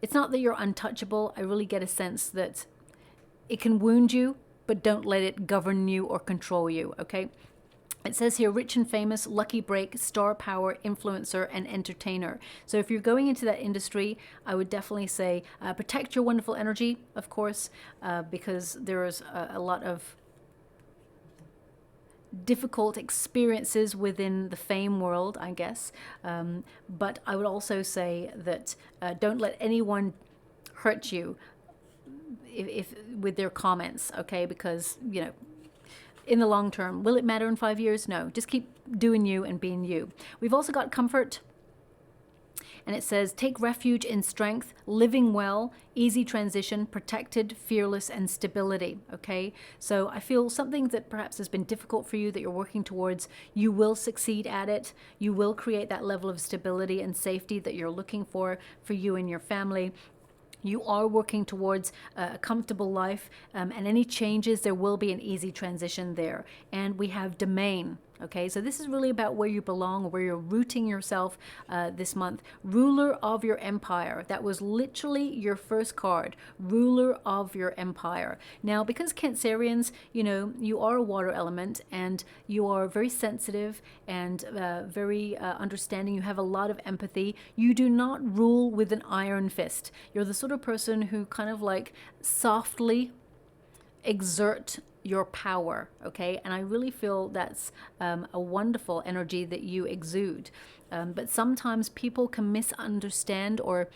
it's not that you're untouchable. I really get a sense that it can wound you, but don't let it govern you or control you, okay? It says here, rich and famous, lucky break, star power, influencer, and entertainer. So if you're going into that industry, I would definitely say protect your wonderful energy, of course, because there's a lot of difficult experiences within the fame world, I guess. But I would also say that don't let anyone hurt you if with their comments, okay? Because, you know, in the long term, will it matter in 5 years? No, just keep doing you and being you. We've also got comfort, and it says take refuge in strength, living well, easy transition, protected, fearless, and stability, okay? So I feel something that perhaps has been difficult for you that you're working towards, you will succeed at it. You will create that level of stability and safety that you're looking for you and your family. You are working towards a comfortable life, and any changes, there will be an easy transition there. And we have domain. Okay, so this is really about where you belong, where you're rooting yourself this month. Ruler of your empire. That was literally your first card. Ruler of your empire. Now, because Cancerians, you know, you are a water element, and you are very sensitive and very understanding. You have a lot of empathy. You do not rule with an iron fist. You're the sort of person who kind of like softly exert your power, okay? And I really feel that's a wonderful energy that you exude. But sometimes people can misunderstand or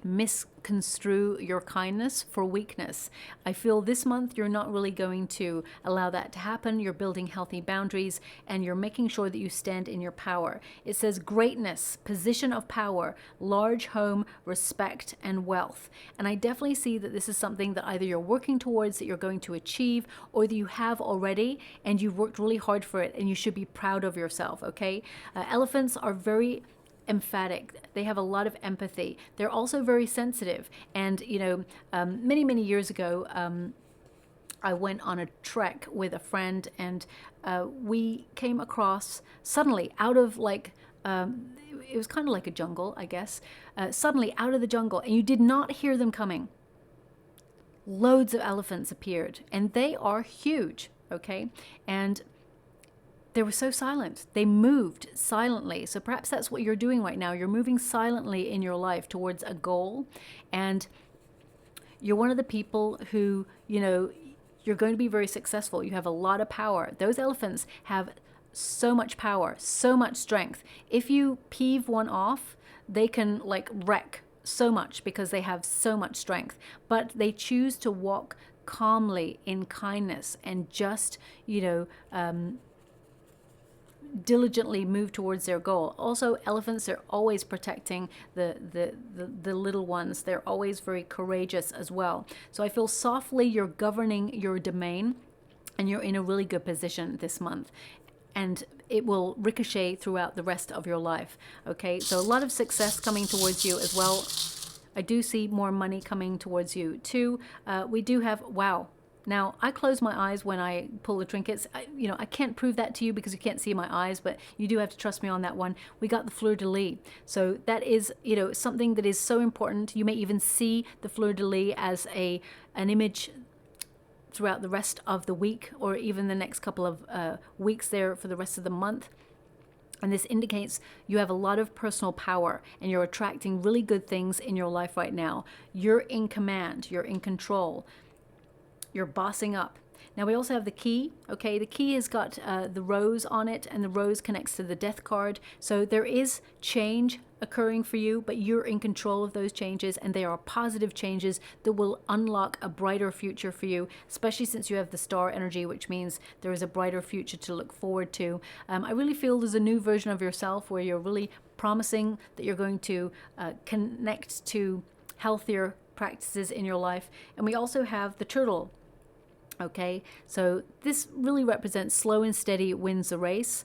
misconstrue your kindness for weakness. I feel this month you're not really going to allow that to happen. You're building healthy boundaries and you're making sure that you stand in your power. It says greatness, position of power, large home, respect, and wealth. And I definitely see that this is something that either you're working towards, that you're going to achieve, or that you have already and you've worked really hard for it and you should be proud of yourself, okay? Elephants are very emphatic. They have a lot of empathy. They're also very sensitive. And, you know, many years ago, I went on a trek with a friend and we came across suddenly out of like, it was kind of like a jungle, I guess, suddenly out of the jungle, and you did not hear them coming. Loads of elephants appeared and they are huge, okay? And they were so silent. They moved silently. So perhaps that's what you're doing right now. You're moving silently in your life towards a goal. And you're one of the people who, you know, you're going to be very successful. You have a lot of power. Those elephants have so much power, so much strength. If you peeve one off, they can like wreck so much because they have so much strength. But they choose to walk calmly in kindness and just, you know, diligently move towards their goal. Also, elephants are always protecting the little ones. They're always very courageous as well. So I feel softly you're governing your domain and you're in a really good position this month. And it will ricochet throughout the rest of your life. Okay, so a lot of success coming towards you as well. I do see more money coming towards you too. We do have, wow. Now, I close my eyes when I pull the trinkets. I can't prove that to you because you can't see my eyes, but you do have to trust me on that one. We got the fleur-de-lis. So that is, you know, something that is so important. You may even see the fleur-de-lis as an image throughout the rest of the week or even the next couple of weeks there for the rest of the month. And this indicates you have a lot of personal power and you're attracting really good things in your life right now. You're in command. You're in control. You're bossing up. Now we also have the key. Okay, the key has got the rose on it, and the rose connects to the death card. So there is change occurring for you, but you're in control of those changes, and they are positive changes that will unlock a brighter future for you, especially since you have the star energy, which means there is a brighter future to look forward to. I really feel there's a new version of yourself where you're really promising that you're going to connect to healthier practices in your life. And we also have the turtle. Okay, so this really represents slow and steady wins the race,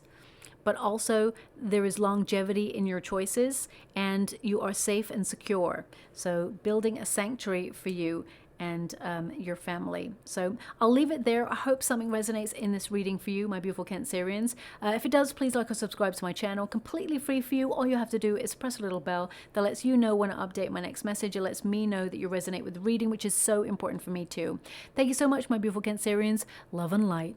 but also there is longevity in your choices and you are safe and secure. So building a sanctuary for you and your family. So I'll leave it there. I hope something resonates in this reading for you, my beautiful Cancerians. If it does, please like or subscribe to my channel. Completely free for you. All you have to do is press a little bell that lets you know when I update my next message. It lets me know that you resonate with the reading, which is so important for me too. Thank you so much, my beautiful Cancerians. Love and light.